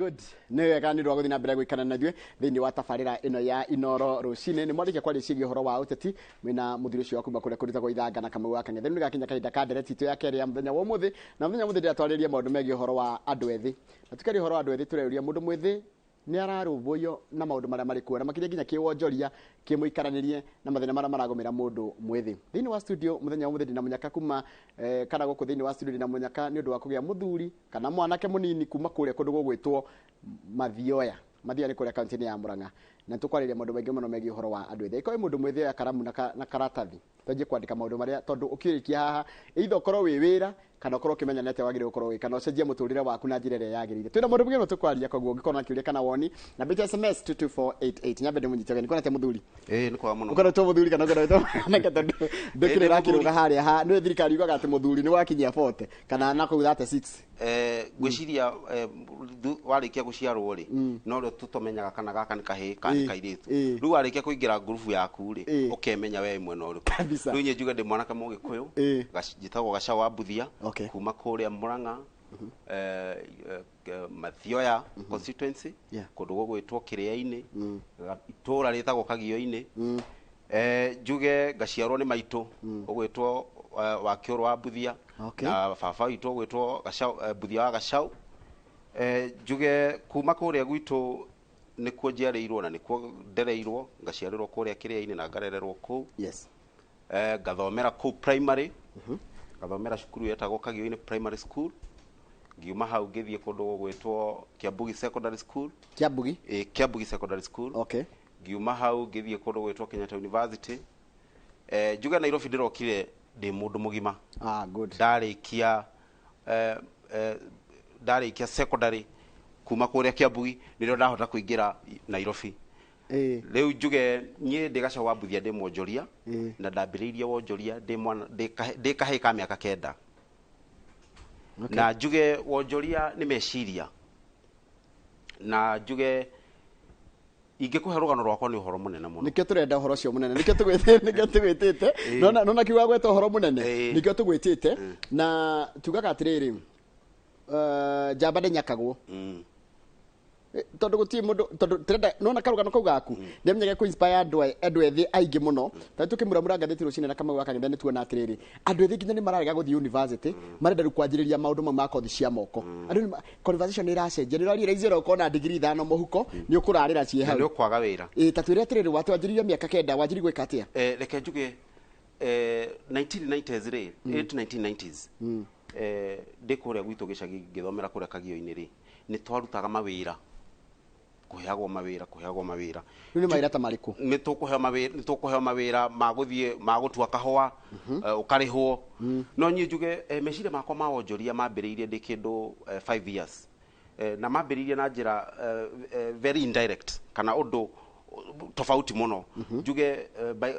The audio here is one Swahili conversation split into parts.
good. Nĩ wega nĩ rwa gũthiĩ na mbere gũikana na ithuĩ thĩinĩ wa tabarĩra ĩno ya Inoro rũcinĩ. Nĩ mwandĩke kwaria ciĩgiĩ ũhoro wa ũteti mwĩna mũthuri ũcio wa kuma kũrĩa kũrutagwo ithanga na Kamau wa Kang'ethe. Nĩ gakinya kahinda ka ndereti itũ ya kerĩ ya mũthenya wa ũmũthĩ, na mũthenya wa ũmũthĩ ndĩratwarĩria maũndũ megiĩ ũhoro wa andũ ethĩ. Na tũkaria ũhoro wa andũ ethĩ tũreuria mũndũ mwĩthĩ nĩ ararũmbũiyo na maũndũ marĩa marĩ kuo na makĩria nginya kĩwonjoria kĩmũikaranĩrie na mathĩna marĩa maragũmĩra mũndũ mwĩthĩ. Thĩinĩ wa studio mũthenya wa ũmũthĩ ndĩna mũnyaka kuma kana gũkũ thĩinĩ wa studio ndĩna mũnyaka nĩ ũndũ wa kũgĩa mũthuri kana mwanake mũnini kuma kũrĩa kũndũ gũgwĩtwo Mathioya. Mathioya nĩ kũrĩa kaunti-inĩ ya Murang'a. Na tũkwarĩria maũndũ maingĩ mũno megiĩ ũhoro wa andũ ethĩ. Ĩkorwo mũndũ mwĩthĩ oya karamu na karatathi twanjie kwandĩka maũndũ marĩa tondũ ũkĩrĩkia haha either ũkorwo wĩ wĩra kana ũkorwo ũkĩmenyanĩte wagĩrĩirwo gũkorwo wĩ kana ũcenjie mũtũrĩre waku na njĩra ĩrĩa yagĩrĩire. Twĩna mũndũ mũgeni tũkwaria koguo ũngĩkorwo na kĩũria kana woni na mbĩta SMS 22488 nyambe ndĩmũnyite ũgeni kwonete mũthuri. Nĩ kwa mũno. Ũkoretwo mũthuri kana ũkoretwo nake tondũ ndĩkĩrĩra kĩrũga harĩa ha nĩ thirikari yugaga atĩ mũthuri nĩ wakinyia 40 kana na kũu 36. Gwĩciria warĩkia gũciarwo rĩ no rĩo tũtomenyaga kana gaka nĩ kahĩĩ kana kairĩtu. Rĩu warĩkia kũingĩra ngurubu yaku rĩ ũkemenya we mwena ũrĩkũ. Rĩu nyie njuge ndĩ mwanake mũgĩkũyũ njĩtagwo Gacaũ wa Mbuthia kuma kũrĩa Murang'a Mathioya constituency kũndũ gũgwĩtwo Kĩrĩa-inĩ itũũra rĩtagwo Kagio-inĩ. Njuge ngaciarwo nĩ maitũ ũgwĩtwo wa Kĩũrũ wa Mbuthia na baba witũ ũgwĩtwo Gacaũ Mbuthia wa Gacaũ. Njuge kuma kũrĩa gwitũ nĩkuo njiarĩirwo na nĩkuo ndereirwo ngaciarĩrwo kũrĩa Kĩrĩa-inĩ na ngarererwo kũu. Ngathomera kũu primary ngathomera cukuru yetagwo Kagio-inĩ primary school. Ngiuma hau ngĩthiĩ kũndũ gũgwĩtwo Kiambugi secondary school. Kiambugi? Kiambugi secondary school. Ngiuma hau ngĩthiĩ kũndũ gũgwĩtwo Kenyatta University. Njuge Nairobi ndĩrokire ndĩ mũndũ mũgima. Good. Ndarĩkia secondary kuma kũrĩa Kiambugi nĩrĩo ndahota kũingĩra Nairobi. Rĩu njuge niĩ ndĩ Gacaũ wa Mbuthia ndĩ mwonjoria na ndambĩrĩirie wonjoria ndĩ kahĩĩ ka mĩaka 9. Na njuge wonjoria nĩ meciria na njuge ingĩkũhe rũgano rwakwa nĩ ũhoro mũnene mũno. Nĩkĩo tũrenda ũhoro ũcio mũnene nĩkĩo tũgwĩtĩte nona kiuga gweta ũhoro mũnene nĩkĩo tũgwĩtĩte na tugaga atĩrĩrĩ njamba ndĩnyakagwo tondũ gũtirĩ mũndũ tondũ tũrenda nona karũgano kau gaku ndĩmenyaga kũ inspire andũ ethĩ aingĩ mũno tondũ tũkĩmuramura ngathĩti rũcinĩ na Kamau wa Kang'ethe nĩ tuona atĩrĩrĩ andũ ethĩ nginya nĩ mararega gũthiĩ university marenda kwanjĩrĩria maũndũ mau ma kothi cia moko. Andũ conversation ĩracenjia nĩ ũrarĩra izero ũkorwo na degree 5 mũhuko nĩ ũkũrarĩra ciĩ hau. Nĩ ũkwaga wĩra. Ta twĩre atĩrĩrĩ watwanjĩrĩria mĩaka 9 wanjĩrĩria gwĩka atĩa? Reke njuge 1990s rĩ 1990s ndĩ kũrĩa gwitũ gĩcagi ngĩthomera kũrĩa Kagio-inĩ rĩ nĩ twarutaga mawĩra kũheagwo mawĩra. Rĩu nĩ mawĩra ta marĩkũ? Nĩ tũkũheo mawĩra ma gũthiĩ ma gũtua kahũa ũkarĩhwo. No niĩ njuge meciria makwa ma wonjoria mambĩrĩirie ndĩ kĩndũ 5 years na mambĩrĩirie na njĩra very indirect kana ũndũ tofauti mũno. Njuge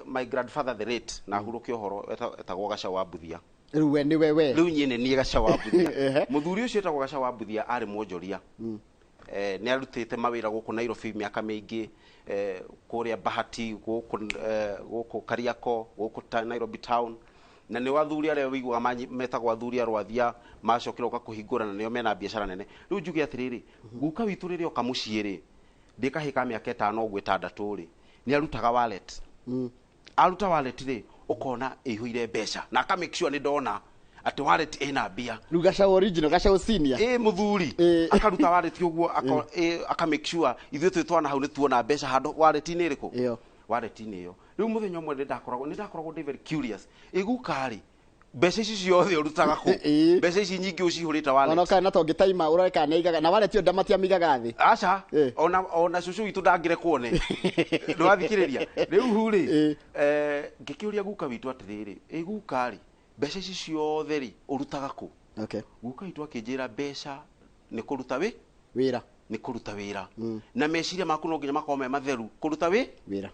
my grandfather the late na hurũke ũhoro etagwo Gacaũ wa Mbuthia. Rĩu we nĩ wewe? Rĩu niĩ nĩ niĩ Gacaũ wa Mbuthia. Mũthuri ũcio etagwo Gacaũ wa Mbuthia arĩ mwonjoria. Nĩ arutĩte mawĩra gũkũ Nairobi mĩaka mĩingĩ kũrĩa Bahati gũkũ Kariako gũkũ Nairobi town na nĩ wathuri arĩa wĩiguaga metagwo athuri arwathia macokire ũka kũhingũra na nĩo mena biacara nene. Rĩu njuge atĩrĩrĩ guka witũ rĩrĩa oka mũciĩ rĩ ndĩ kahĩĩ ka mĩaka 5 ũguo 6 rĩ nĩ arutaga wallet. Aruta wallet rĩ ũkona ĩihũire mbeca na aka make sure nĩ ndona atĩ wallet ĩna mbia. Rĩu Gacaũ original Gacaũ senior mũthuri akaruta wallet ũguo aka make sure ithuĩ twĩ twana hau nĩ tuona mbeca handũ wallet-inĩ ĩrĩkũ wallet-inĩ ĩyo. Rĩu mũthenya ũmwe nĩ ndakoragwo ndĩ very curious gukarĩ mbeca ici ciothe ũrutaga kũ? Mbeca ici nyingĩ ũcihũrĩte wallet. Ona kana to ngĩtaima ũroreka nĩ igaga na wallet ĩyo ndamatiamigaga thĩ. Aca ona cucu witũ ndangire kuone nĩ wathikĩrĩria. Rĩu rĩ ngĩkĩũria guka witũ atĩrĩrĩ gukarĩ mbeca ici ciothe rĩ ũrutaga kũ? Guka witũ akĩnjĩra mbeca nĩ kũruta wĩra nĩ kũruta wĩra na meciria maku no nginya makorwo me matheru kũruta wĩra.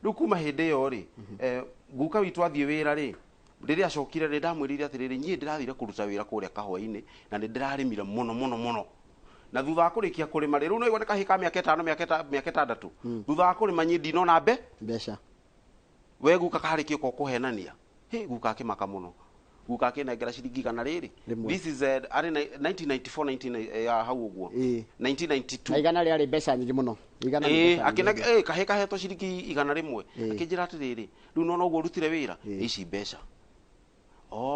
Rĩu kuma hĩndĩ ĩyo rĩ guka witũ athiĩ wĩra rĩ rĩrĩa acokire rĩ ndamwĩrire atĩrĩrĩ niĩ ndĩrathire kũruta wĩra kũrĩa kahũa-inĩ na nĩ ndĩrarĩmire mũno na thutha wa kũrĩkia kũrĩma rĩ rĩu no igone kahĩĩ ka mĩaka 5 mĩaka 6 thutha wa kũrĩma niĩ ndinona mbeca we guka karĩkia kũhenania guka akĩmaka mũno guka akinengera ciringi 100 riri. This is ari 1994 ya hau uguo 1992 na igana rĩarĩ mbeca nyingĩ mũno akinenge kahetwo ciringi 100 akinjira atiriri riu no noguo rutire wira ici mbeca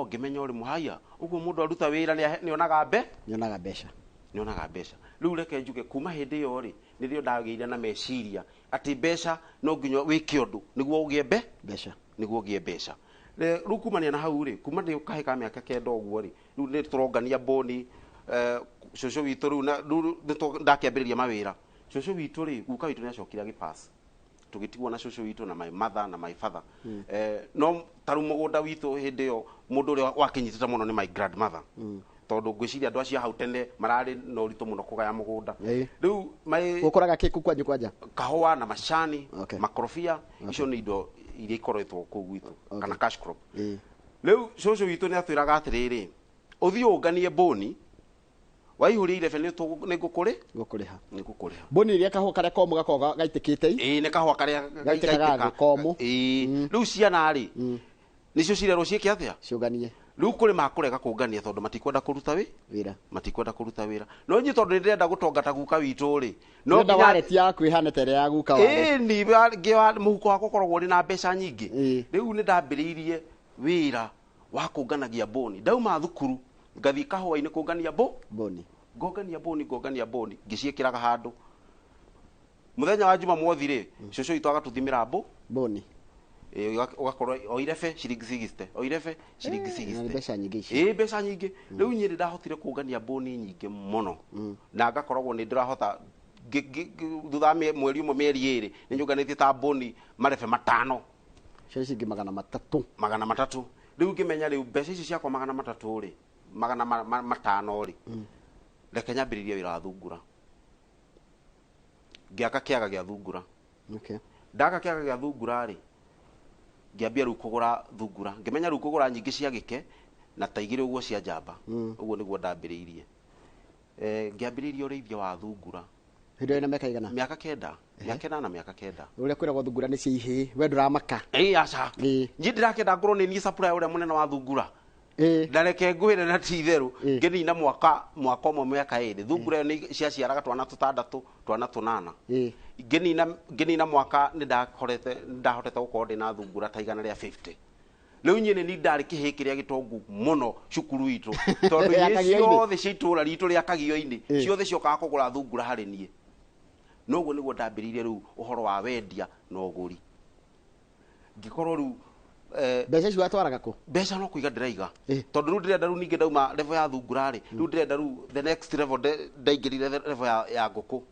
ngimenya uri muhaya uguo mundu aruta wira ni onaga mbeca riu reke njuge kuma hindi yo ri nirio ndageire na meciria ati mbeca no nginya wike undu niguo ugie mbeca riu kumania na hau ri kuma ndi kahe ka miaka kenda uguo ri riu ni turongania boni shosho witu riu ndakiambiriria mawira shosho witu ri guka witu ni acokira gipass tugitigwo na shosho witu na my mother na my father no taru mugunda witu hindi yo mundu uri wakinyitite muno ni my grandmother tondu ngwiciria andu acio hau tene marari no rito muno kugaya mugunda riu gukoraga kiku kwanja kahua na mashani makorofia icio ni indo iria ikoretwo kuu gwitu kana cash crop riu shosho witu ni atwiraga atiriri uthii unganie boni waihurire fene ni ngukuriha boni iria kahua karia komu gakoga gaitikite ni kahua karia gaitikaka komu riu ciana ri nicio cirerwo ciike atia ciuganie riu kuri makurega kungania tondu matikwenda kuruta wira no nyi tondu ndirenda gutongata guka witu ri no nginya waleti yaku ihane tere ya guka wale ni ngiwa muhuko wako korogwo ni na mbeca nyingi riu ni ndambiriirie wira wa kunganagia boni ndauma thukuru ngathi kahua-ini kungania boni ngongania boni ngiciikiraga handu muthenya wa juma mothi ri shosho itu agatuthimira boni ugakorwo oirebe ciringi 60 oirebe ciringi 60 mbeca nyingi ici mbeca nyingi riu nyiri ndahotire kungania boni nyingi muno na ngakoragwo ni ndirahota thutha mweri umwe mieri iri ni nyunganitie ta boni marebe 5 ciringi 300 riu ngimenya riu mbeca ici ciakwa 300 ri 500 ri reke nyambiririe wira wa thungura ngiaka kiaga gia thungura ndaka kiaga gia thungura ri ngiambia riu kugura thungura ngimenya riu kugura nyingi cia gike na taigire uguo cia njamba uguo niguo ndambiriirie ngiambiriirie urithia wa thungura hindo ina miaka igana miaka kenda na miaka kenda uria kwiragwo thungura ni cia ihi we nduramaka aca nji ndirakenda ngorwo ni nie supply uria munene wa thungura ndareke ngwire na titheru nginina mwaka umwe miaka iri thungura ni ciaciaraga twana 6 twana 8 nginina mwaka ni ndahotete gukorwo ndina thungura ta igana ria 50 riu nyine ni ndari kihi kiria gitongu muno cukuru itu tondu ciothe cia itura ritu ria kagio-ini ciothe ciokaga kugura thungura hari nie noguo niguo ndambiriirie riu uhoro wa wendia na uguri ngikorwo riu mbeca icio watwaraga ku mbeca no kuiga ndiraiga tondu riu ndirenda riu ningi ndauma level ya thungura ri riu ndirenda riu the next level ndaingirire level ya nguku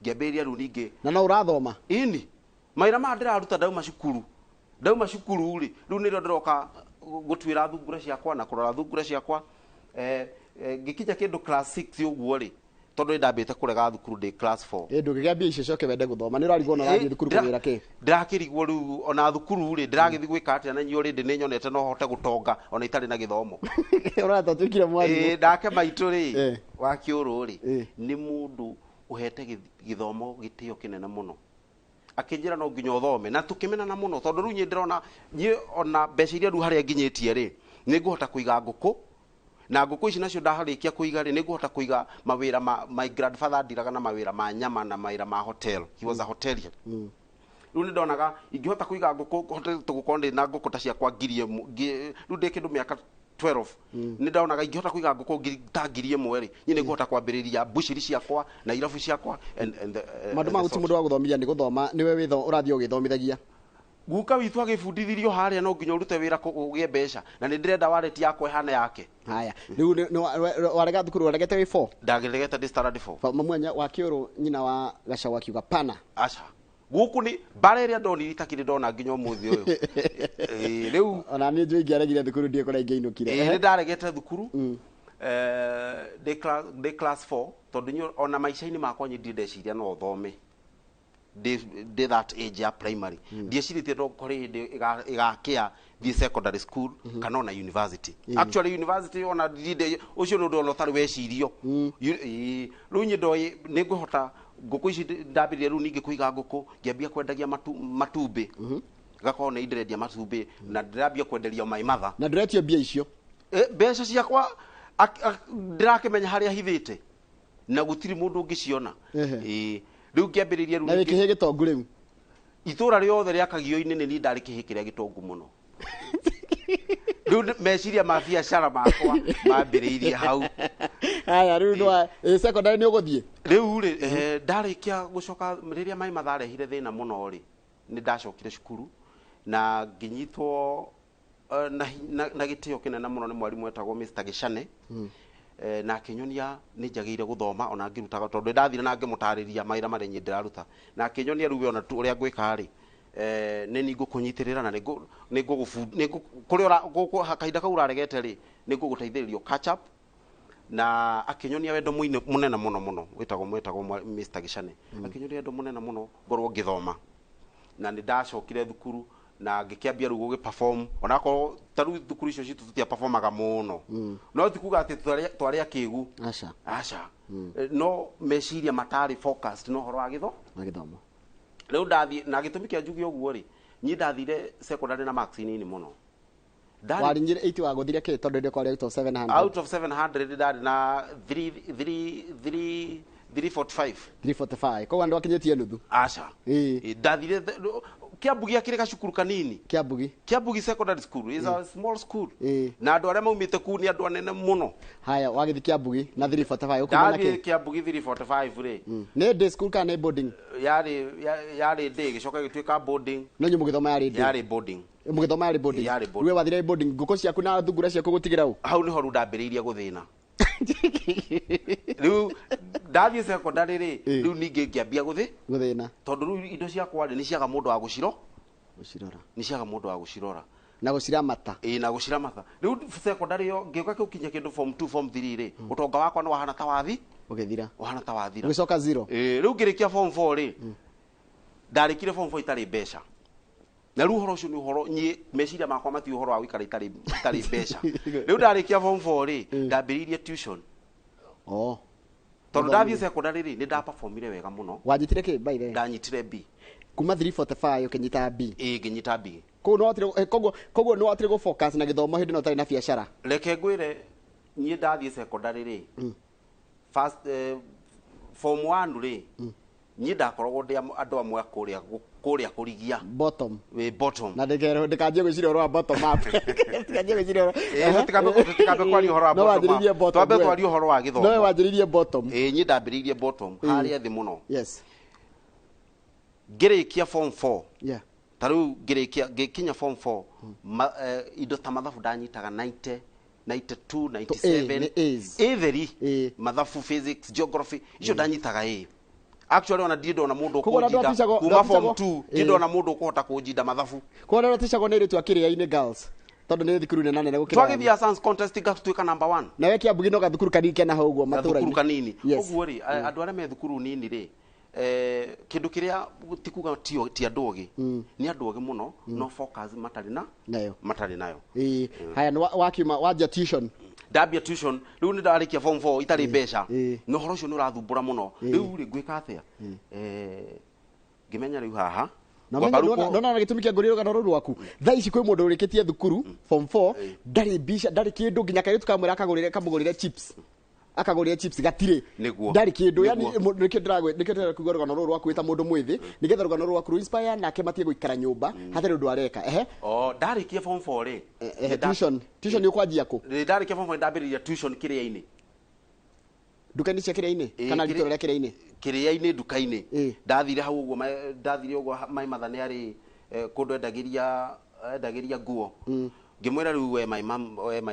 ngiambiriria riu ningi na no urathoma ini maira ma ndiraruta ndauma cukuru ri riu nirio ndiroka gutwira thungura ciakwa na kurora thungura ciakwa ngikinya kindu class 6 uguo ri tondu ndambite kurega thukuru ndi class 4 ndungigia mbia icio coke wende guthoma ni urarigwo na rathi thukuru kugira ki ndirakirigwo riu ona thukuru ri ndiragithi gwika atia na nyi uri ndi ni nyonete no hote gutonga ona itari na githomo urata twikire mwarimu ndake maitu ri wa kiuru ri ni mundu uhete githomo gitio kinene muno akinjira no nginya uthome na tukimenana muno tondu riu nyi ndirona nyi ona mbeca iria riu haria nginyitie ri ni nguhota kuiga nguku na nguku ici nacio ndaharikia kuiga ri ni nguhota kuiga mawira my grandfather ndiraga na mawira ma nyama na mawira ma hotel he was a hotelier riu ni ndonaga ingihota kuiga nguku hotel tugukorwo na nguku ta ciakwa ngirie riu ndi kindu miaka 12 ni ndonaga ingihota kuiga nguku ta ngirie mweri nyine nguhota kwambiriria bushiri ciakwa na irabu ciakwa mandu maguti mundu wa guthomithia ni guthoma niwe witho urathio githomithagia guka witu agibundithirio haria no nginya urute wira ugie mbeca na ni ndirenda waleti yakwa ihane yake haya riu warega thukuru waregete wi 4 ndagiregete ndi standard 4 mamwanya wa kiuru nyina wa gacawa kiuga pana aca guku ni bara iria ndoni itakiri ndona nginya umuthi uyu riu ona ni njui ngiaregire thukuru ndie kora ingeinukire ni ndaregete thukuru de class 4 tondu ona maica-ini makwa nyi ndeciria no thome de that age ya primary ndieciritie no kori igakia the secondary school kana na university actually university ona ndide ucio no ndo thari wecirio riu nyi ndoi ni nguhota nguku ici ndambiririe riu ningi kuiga nguku ngiambia kwendagia matumbi gakorwo ni indirendia matumbi na ndirambia kwenderia my mother na ndiretio mbia icio mbeca ciakwa ndirakimenya haria hithite na gutiri mundu ungiciona riu ngiambiriria riu na wikihe gitongu riu itura riothe ria kagio-ini ni ndari kihe kiria gitongu muno riu meciria ma biacara makwa mambiriirie hau haya riu ndo secondary ni uguthie riu ri ndarikia gucoka riria mai matharehire thina muno ri ni ndacokire cukuru na nginyitwo na gitio kinene muno ni mwarimu wetagwo Mr. Gicane na kinyonia ni njagire guthoma ona ngirutaga tondu ndathire na ngimutariria maira mari nyi ndiraruta na kinyonia ruwe ona uria ngwika ri ni nigukunyitirira na kuria kahinda kau uraregete ri niguguteithiririo catch up na akinyonia wendo munene muno wetagwo Mr. Gicane akinyonia wendo munene muno ngorwo ngithoma na ni ndacokire thukuru na ngikiambia rugo gi perform onako taru thukuru icio citu tutia performaga muno no tikuga ati twaria kigu aca no meciria matari focused no horo agithomo riu ndathi na gitumi kia njugi oguo ri nyi ndathire secondary na marks nini muno waringire 8 waguthire ki tondu ndi kwari out of 700 ndari na 345 kwa ndo akinyetie nuthu aca ndathire Kiambugi akire gacukuru kanini Kiambugi secondary school is a small school na andu aria maumite ku ni andu anene muno haya wagithi Kiambugi na 345 ukumana ki Kiambugi 345 ri ni day school kana boarding yari day gicoka gituika boarding no nyu mugithoma yari boarding mugithoma yari boarding we wathire boarding nguko ciaku na thungura ciaku gutigira u hau niho ndambiriirie guthina riu ndathie secondary ri riu ningi ngiambia guthina tondu riu indo ciakwa ni ciaga mundu wa gucirora ni ciaga mundu wa gucirora na guciramata na guciramata riu secondary yo ngiuka kiukinya kindu form 2 form 3 ri utonga wakwa ni wahana ta wathi ugithira ugicoka 0 riu ngirikia form 4 ri ndarikire form 4 itari mbeca na ruhoro ucio ni uhoro nyi meciria makwa mati uhoro wa wikara itari mbeca riu ndarikia form 4 ri ndambiriirie tuition tondu ndathie secondary ri ni ndaperformire wega muno wanyitire ki by the ndanyitire B kuma 345 ukinyita B nginyita B koguo no atire go focus na githomo hindi no tari na biacara reke ngwire nyi ndathie secondary ri first form 1 ri nyi ndakoragwo ndi andu amwe kuria kurigia bottom na ndikanjie gwiciria horo wa bottom up ndikanjie gwiciria tikabe kwari horo wa bottom twabe twari horo wa githomo no wanjiririe bottom nyi ndambiriirie bottom haria thi muno yes ngirikia form 4 taru ngikinya form 4 indo ta mathabu ndanyitaga 90 92 97 etheri mathabu physics geography icio ndanyitaga actually ona ndindo na mundu ukujida kuma form 2 ndindo na mundu ukuhota kujida mathabu kwa ndo ticagwo ni ritu akiria-ini girls tondu ni thukuru nene nene gukira twagithia science contest igatuika number 1 na we Kiambugi no gathukuru kanini kena hau uguo matura thukuru kanini uguo ri andu aria me thukuru nini ri kindu kiria tikuga ti andu ogi ni andu ogi muno no focus matari nayo haya wakiuma wanja tuition ndambia tuition riu ni ndarikia form 4 itari mbeca no horo ucio ni urathumbura muno riu ri ngwika atia ngimenya riu haha no na gitumi kia nguriro kana ruru waku thaa ici kwi mundu urikitie thukuru form 4 ndari bisha ndari kindu nginya kaitu kamwira akagurire chips gatire ndari kindu yani nikindira kuga rugano ruru waku wita mundu mwithi nigetha rugano ruru waku inspire nake matie guikara nyumba hathari undu areka ndarikia form 4 ri tuition ni ukwanjia ku ndarikia form 4 ndambiriria tuition kiria-ini duka-ini cia kiria-ini kana rito ria kiria-ini duka-ini ndathire hau uguo mai mathane ari kundu endagiria nguo ngimwira riu we my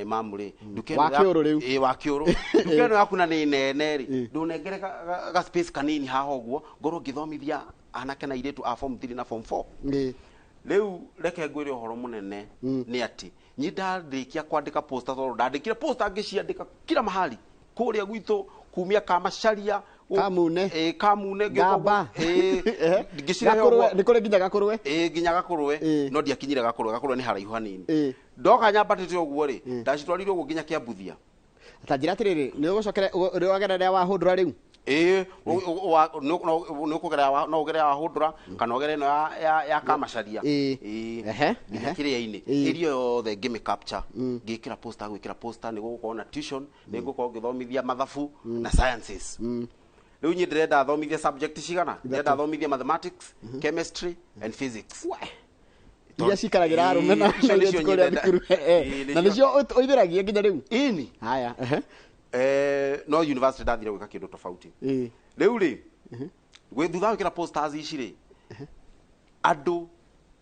mom ri wakiuru riu wakiuru dukeno yaku na ni nene ri ndunengere ga space kanini haha uguo ngorwo ngithomithia anake na iritu a form 3 na form 4 riu reke ngwire uhoro munene ni ati nyi ndarikia kwandika poster tondu ndandikire poster ngiciandika kila mahali kuria gwitu kumia kamacaria kamune gaba ngicira ni kuri nginya gakurwe nginya gakurwe no ndiakinyire gakurwe ni haraihu hanini ndoka nyambatite uguo ri ndacitwarire uguo nginya Kiambuthia atanjira atiriri ni ugucokere uri wagera ria wahundura riu no kugera no ugera ahundura kana ugera no ya kamacaria kiria-ini irio yothe ngimi capture ngikira poster gwikira poster ni gukorwo na tuition ni gukorwo ngithomithia mathabu na sciences riu nyi ndirenda thomithia subject cigana ndirenda thomithia mathematics chemistry and physics iria cikaragira arume na na nicio oitheragia nginya riu ini haya no university ndathire gwika kindu tofauti riu ri gwe thutha wikira posters ici ri andu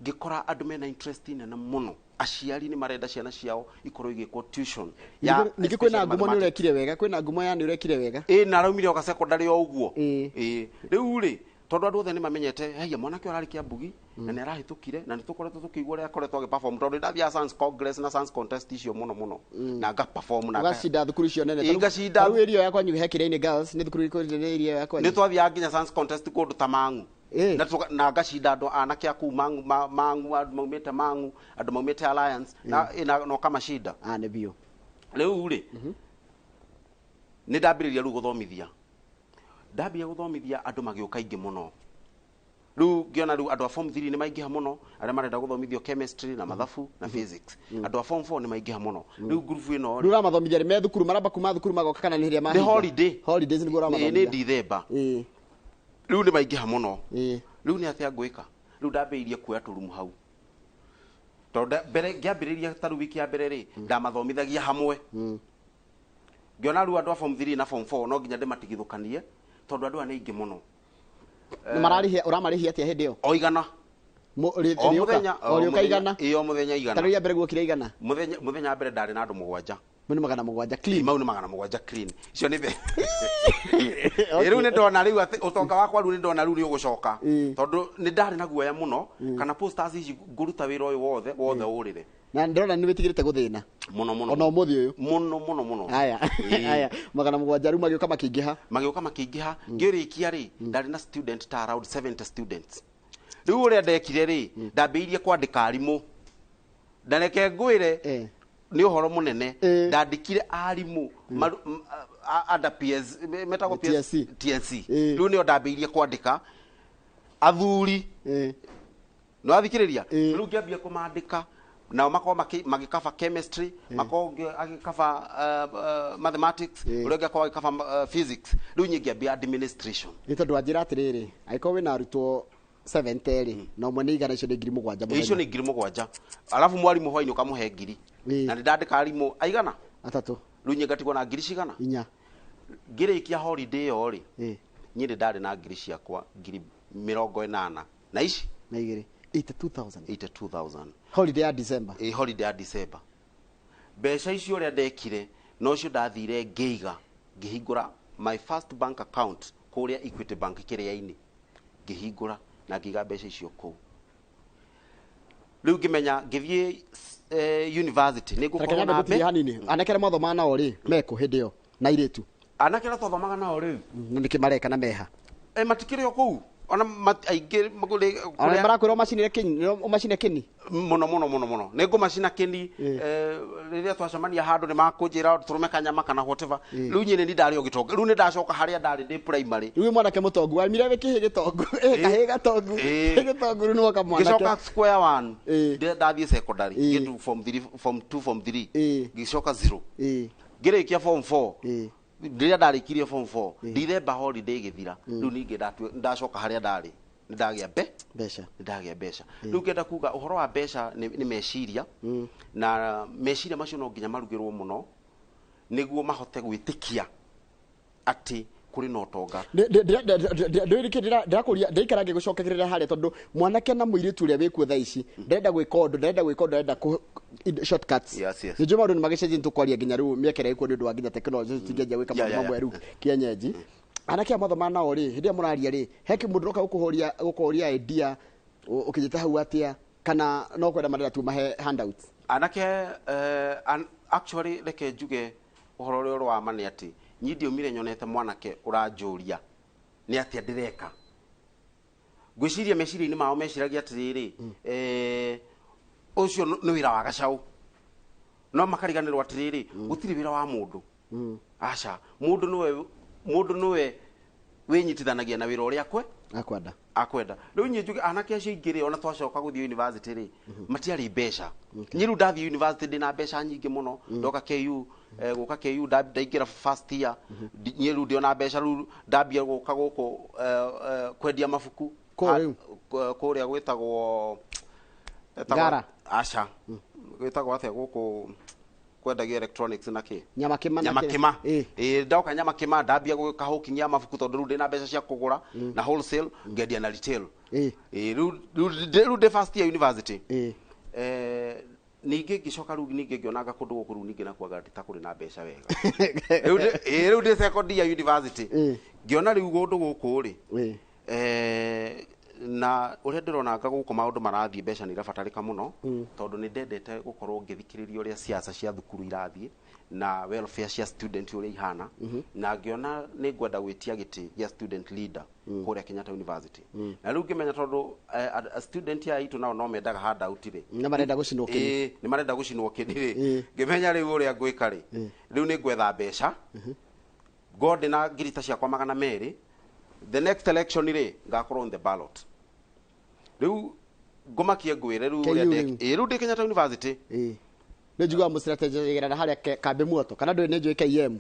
ngikora andu mena interest na muno aciari ni marenda ciana ciao ikorwo igikwo tuition ya niki kwina ngumo ni urekire wega kwina ngumo ya ni urekire wega na raumire oka secondary o uguo riu ri tondu andu othe ni mamenyete haya mwanake arari kia mbugi na ni arahitukire na ni tukoretwo tukigwa ria koretwo perform tondu ndathia science congress na science contest icio muno na nga perform na ngacinda thukuru icio nene ngacinda riu irio yakwa nyu hekire-ini girls ni thukuru iko irio yakwa ni twathia nginya science contest kundu ta Mangu na ngacinda andu anake aku Mangu andu maumite Mangu andu maumite alliance na no kama shida ne bio riu ri ni ndambiriria riu guthomithia ndambia guthomithia andu magiuka ingi muno riu ngiona riu andu a form 3 ni maingiha muno aria marenda guthomithio chemistry na mathabu na physics andu a form 4 ni maingiha muno riu group ino riu ramathomithia me thukuru maramba kuma thukuru magoka kana ni hiria ni holidays ni ramathomithia ni December riu ni maingiha muno riu ni atia ngwika riu ndambiririe kuoya turumu hau tondu mbere ngiambiriria taru wiki ya mbere ri ndamathomithagia hamwe ngiona riu andu a form 3 na form 4 no nginya ndimatigithukanie tondu andu ani ingi muno ni mararihia uramarihia atia hindi yo oigana o igana o muthenya igana taru ya mbere guokire igana muthenya mbere ndari na andu 7 muni 700 clean mau ni 700 clean icio ni riu ni ndona riu utonga wakwa riu ni ndona riu ni ugucoka tondu ni ndari na guoya muno kana posters ici nguruta wira uyu wothe urire na ndona ni witigirite guthina muno ona umuthi uyu muno haya haya 700 riu magiuka makiingiha ngirikia ri ndari na student ta around 70 students riu uria ndekire ri ndambiirie kwandika arimu ndareke ngwire ni uhoro munene ndandikire arimu ada PS metago TNC riu ni ndambiirie kwandika athuri no athikiriria riu ngiambia kumandika nao makao magikaba chemistry makao agikaba mathematics urenga kwa agikaba physics riu ngiambia administration ni tondu anjira atiriri aiko wina arutwo 70 no mwe ni igana icio ni 7,000 icio ni 7,000 alafu mwarimu hwaini ukamuhe ngiri na ndandika arimu aigana atatu riu ngatigwo na ngiri cigana 4 ngirikia holiday yo ri nyiri ndari na ngiri ciakwa 80 na ici na igiri 82,000 holiday ya December holiday ya December mbeca icio uria ndekire no cio ndathire ngeiga ngihingura my first bank account kuria Equity Bank kiria-ini ngihingura na ngiga mbeca icio ku riu ngimenya ngithie university ni gukorwo na mbe hanini anakera mathoma nao ri meko hindi yo na iritu anakera thomaga nao ri niki mareka na meha matikire yo ku ona aingĩ ona marakwĩra ũmacine kĩni mũno nĩ ngũmacina kĩni rĩrĩa twacemania handũ nĩ makũnjĩra tũrũme kanyama kana whatever rĩu nyine nĩ ndarĩ o gĩtonga rĩu nĩ ndacoka harĩa ndarĩ ndĩ primary rĩu mwanake mũtongu wamire wĩkĩhĩ gĩtongu kahĩ gatongu gĩtongu rĩu nĩwoka mwanake gĩcoka square one ndathiĩ secondary gĩtu form 2 form 3 gĩcoka 0 ngĩrĩkia form 4 rĩrĩa ndarĩkirie form 4 December holiday gĩthira rĩu ningĩ ndacoka harĩa ndarĩ ndagĩa mbeca rĩu kenda kuga ũhoro wa mbeca nĩ meciria na meciria macio no nginya marugĩrwo mũno nĩguo mahote gwĩtĩkia atĩ kuri no tonga ndĩikara ngĩgũcokegerera harĩa tondũ mwanake na mũirĩtu ũrĩa wĩkuo thaa ici ndĩrenda gwĩka ũndũ ndĩrenda shortcuts nĩ njũma ũndũ nĩ magĩcenjia nĩtũkwaria nginya rĩu mĩaka ĩrĩa ĩkuo nĩ ũndũ wa nginya tekinoronjĩ tũtingĩanjia gwĩka maũndũ mamwe rĩu kĩenyenji anake amathoma nao rĩ hĩndĩ ĩrĩa mũraria rĩ he kĩmũndũ ũroka gũkũhoria idea ũkĩnyĩte hau atĩa kana no kwenda marenda tu mahe handouts anake actually reke njuge ũhoro ũrĩa wa ma nĩ atĩ nyi ndiumire nyonete mwanake ũranjũria nĩ atĩa ndĩreka ngwĩciria meciria-inĩ mao meciragia atĩrĩrĩ ũcio nĩ wĩra wa gacaũ no makariganĩrwo atĩrĩrĩ gũtirĩ wĩra wa mũndũ aca mũndũ nĩwe winyitithanagia na wira uria akwenda riu nye njuge anake acio ingire ona twacoka guthii university ri matiari mbeca nyiru ndathii university ndina mbeca nyingi muno ndoka KU guka KU ndaingira first year nyiru ndiona mbeca ru ndambia guka guku kwendia mabuku kuria gwitagwo Gara aca gwitagwo atia guku kwendagia electronics na ki nyamakima ndoka nyamakima ndambia gukahukinyia mabuku tondu ru ndina mbeca cia kugura na wholesale ngendia na retail ru de first year university ningi gicoka ru ningi ngionaga kundu guku ru ningi na kwaga nditakuri na mbeca wega ru de second year university ngiona ru gundu guku ri na uria ndirona guku maundu marathie mbeca ni irabatarika muno tondu ni ndendete gukorwo ngithikiriria uria siasa cia thukuru irathie na welfare cia student uria ihana na ngiona ni ngwenda gwitia giti ya student leader kuria Kenyatta University na riu ngimenya tondu student ya itu nao no mendaga handout ri ni marenda gucinwo kini ni marenda gucinwo kini ri ngimenya riu uria ngwika ri riu ni ngwetha mbeca god na girita ciakwa 200 the next election ri ngakorwo on the ballot riu ngomakie ngwire riu riu ndi Kenyatta University ne juga mu strategy igera haria kambe muoto kana ndo ne njui KM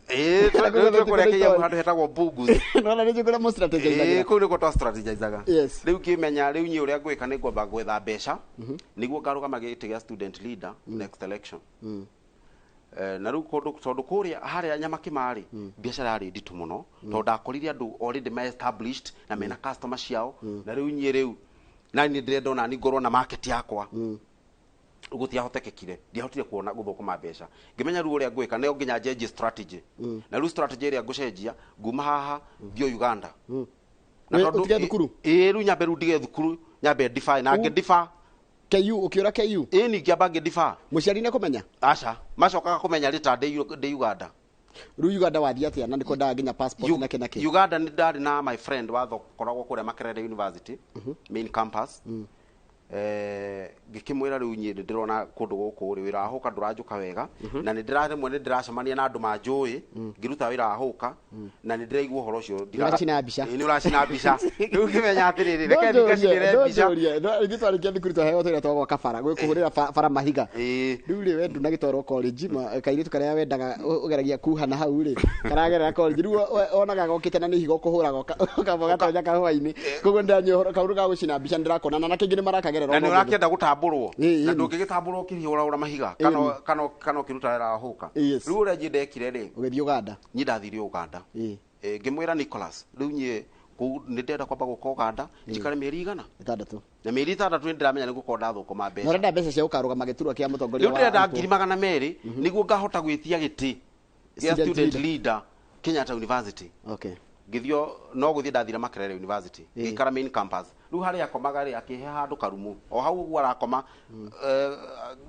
twa kuria KM handu hetagwo Bugus no na ne juga mu strategy igera kuri ko twa strategizaga riu kimenya riu nyi uria ngwika ni ngomba gwetha mbeca niguo ngarugama giti gia student leader next election na riu tondu kuria haria nyamakimari biacara yari nditu muno tondu ndakorire andu already ma established na mena customers ciao na riu nyi riu na ni ndire ona ni ngorwo na market yakwa gutia hotekekire ndihotire kuona guthukuma mbeca ngimenya ru uria ngwika ne nginya njenje strategy na ru strategy iria ngucenjia nguma haha bio Uganda na tondu utige thukuru ru nyambe ru ndige thukuru nyambe defy na ngidifa KU ukiura KU ni ngiamba ngidifa muciari ne kumenya aca macokaga kumenya rita de Uganda ru Uganda wathia atia na ndiko nda nginya passport na kenake Uganda ni ndari na my friend wa thokoragwo kuria Makerere University main campus ngikimwira riu nyi ndirona kundu guku ri wira ahuka ndurajuka wega na ni ndiraremwe ni ndiracemania na andu manjui ngiruta wira ahuka na ni ndiraigua horo cio ndiracina mbica ni uracina mbica riu ngimenya atiriri reke ndikacire mbica ngitwarikia thukuru twa heo twa gwa kabara gwikuhurira bara mahiga riu ri wendu na gitoro college kairitu karia wendaga ugeragia kuhana hau ri karagerera college riu onaga gokite na ni higo kuhuraga kaboga tonya kahwaini kogo ndanyo kauru ga gucina mbica ndirakona na kingi ni maraka na ni urakienda gutamburwo na ndungigitamburwo kihura ura mahiga kana kiruta wira ahuka riu uria nyi ndekire ri ugithii Uganda nyi ndathire Uganda ngimwira Nicholas riu nyi ni ndenda kwamba guka Uganda njikare mieri igana 6 na mieri 6 ni ndiramenya ni gukorda thukuma mbeca urenda mbeca cia ukaruga giturwa kia mutongoria wa riu ndenda 200,000 niguo ngahota gwitia giti ya student leader Kenyatta University githio no guthii ndathira Makerere University ngikara main campus riu haria akomaga ri akihe handu karumu o hau guo arakoma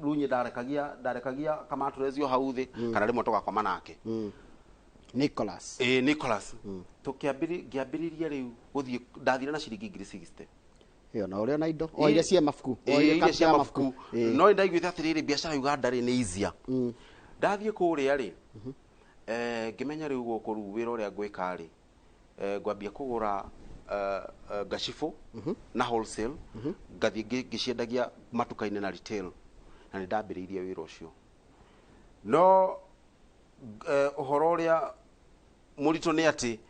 riu nyi ndarekagia kama turezio hau thi kana rimwe tugakoma nake Nicholas Nicholas tukiambiriria riu guthii ndathira na ciringi 60 iyo na uria na indo o ile cia mafuku ile cia mafuku no ndaiguite atiriri biacara Uganda ri ni easier ndathie kuria ri ngimenya riu guku ru wira uria ngwika ri ngwambia kugura gacifu na wholesale ngathi ngiciendagia matuka-ini na retail na ni ndambiriirie wira ucio no uhoro uria murito ni ati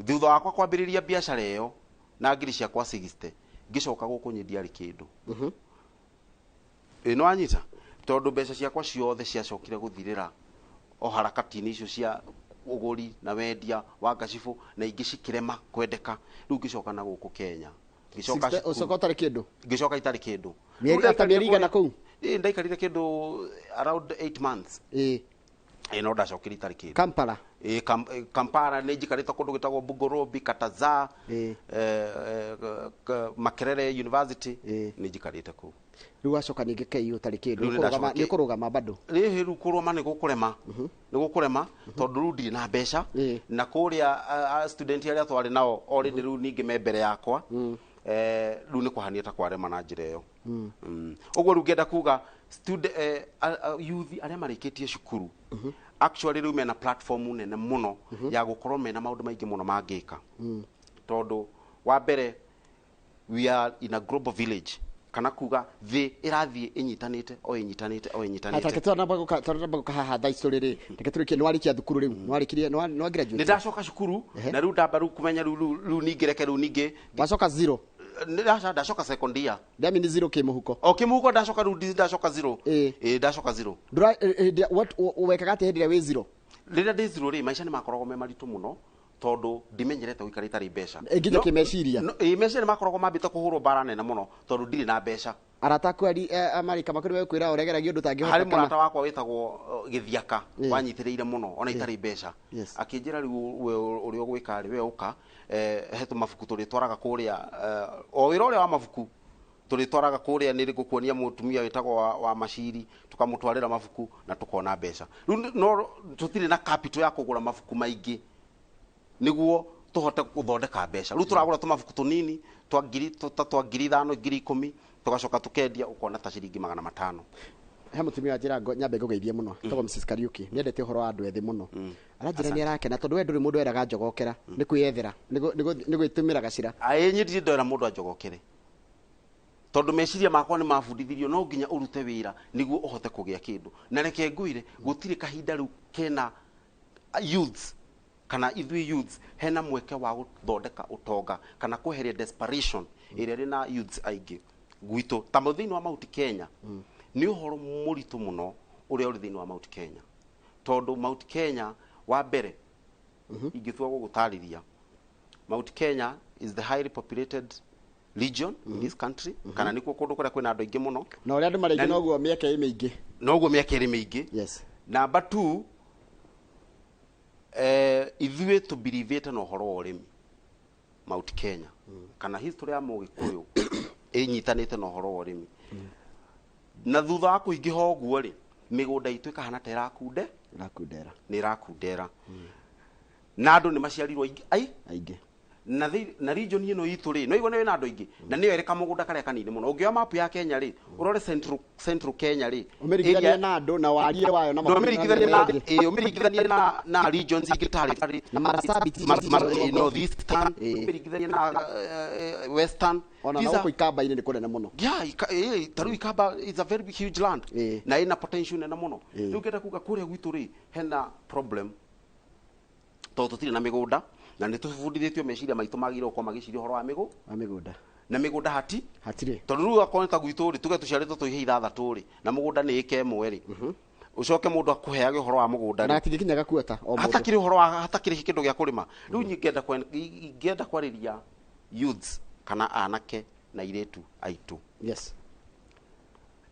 thutha wakwa kwambiriria biacara iyo na ngiri ciakwa 60 ngicoka guku nyendia kindu no anyita tondu mbeca ciakwa ciothe ciacokire guthirira o harakati-ini icio cia uguri na wendia wa gacifu na ingi cikirema kwendeka riu ngicoka na guku Kenya ucoka utari kindu ngicoka itari kindu mieri igana kuu ndaikarire kindu around 8 months no ndacokire itari kindu Kampala Kampala ni njikarite kundu gitagwo Bugorobi Kataza Makerere University ni njikarite kuu riu acoka ningi KU utari kindu ni kurugama bado riu kuruma ni gukurema tondu riu ndiri na mbeca na kuria student aria twari nao already riu ningi me mbere yakwa riu ni kuhania ta kwarema na njira iyo uguo riu ngenda kuga student youth aria marikitie cukuru actually riu mena platform nene muno ya gukorwo mena maundu maingi muno mangika tondu wa mbere we are in a global village kana kuga thi irathie inyitanite o inyitanite o inyitanite atake twana baguka haha tha story ri reke turikie nwarikia thukuru riu nwarikirie no graduate ni ndacoka cukuru na riu ndamba riu kumenya riu ningireke riu ningi wacoka 0 ndacoka second year ndami ni 0 kimuhuko kimuhuko ndacoka riu ndacoka 0 ndacoka 0 ndura what wekaga ate hindire we 0 rira ndi 0 ri maisha ni makoragwo me maritu muno tondu ndimenyerete guikara itari mbeca nginya kimeciria mbeca ni makoragwo mambite kuhurwo bara nene muno tondu ndiri na mbeca arata kwari amarika makuru we kwira uregeragia undu tangihota hari murata wakwa witagwo githiaka wanyitiriire muno ona itari mbeca akinjira riu uri ogwika ri we uka hetu mabuku turi twaraga kuria o wira uria wa mabuku turi twaraga kuria ni gukuonia mutumia witagwo wa maciri tukamutwarira mabuku na tukona mbeca no tutire na capital ya kugura mabuku maingi niguo tuhote guthondeka mbeca riu turagura tumabuku tunini twa 5,000 10,000 tugacoka tukendia ukona ta ciringi 500 he mutumia wa njira nyambe ngugeithie muno togo Mrs Kariuki niendete uhoro wa andu ethi muno aranjira ni arakena tondu we nduri mundu eraga njogokera ni kwiyethera ni gwitumira gacira nyiti ndora mundu anjogokere tondu meciria makwa ni mabundithirio no nginya urute wira niguo uhote kugia kindu na reke nguire gutire kahinda riu kena youths kana ithui youths hena mweke wa guthondeka utonga kana kweheria desperation iria rina youths aingi gwito ta muthini wa Mount Kenya ni uhoro muritu muno uria uri thini wa Mount Kenya tondu Mount Kenya wa mbere ingithwa gugutariria Mount Kenya is the highly populated region in this country kana nikuo kundu kuria kwina andu aingi muno na uria andu maringi noguo miaka iri mingi yes number 2 ithuĩ tũbirivĩte na ũhoro wa ũrĩmi Mount Kenya kana history ya Mũgĩkũyũ ĩnyitanĩte na ũhoro wa ũrĩmi na thutha wa kũingĩha ũguo rĩ mĩgũnda itũ ĩkahana ta nĩ ĩrakundera na andũ nĩ maciarirwo aingĩ na region ĩno itũ rĩ no igone wĩna andũ aingĩ na nĩyo ĩrĩ kamũgũnda karĩa kanini mũno ũngĩoya map ya Kenya rĩ ũrore central Kenya rĩ ũmĩringithanie na andũ na warie wayo na ũmĩringithanie na regions ingĩ tarĩ na Marsabit north eastern ũmĩringithanie na western ona no kuikamba-inĩ nĩ kũnene mũno taru Ikamba is a very big huge land na ina potential nene mũno rĩu ngenda kuga kũrĩa gwitũ rĩ hena problem tondũ tũtirĩ na mĩgũnda na nĩ tũbundithĩtio meciria maitũ magĩrĩirwo gũkorwo magĩciria ũhoro wa mĩgũnda na mĩgũnda hatirĩ tondũ rĩu akorwo ta gwitũ rĩ tuge tũciarĩtwo twĩhe 6 rĩ na mũgũnda nĩ ĩka ĩmwe rĩ ucoke mundu akuheage uhoro wa mugunda na atigikinyaga kuota o mundu hatakiri uhoro wa hatakiri kindu gya kurima riu ngenda kwariria youths kana anake na iretu aitu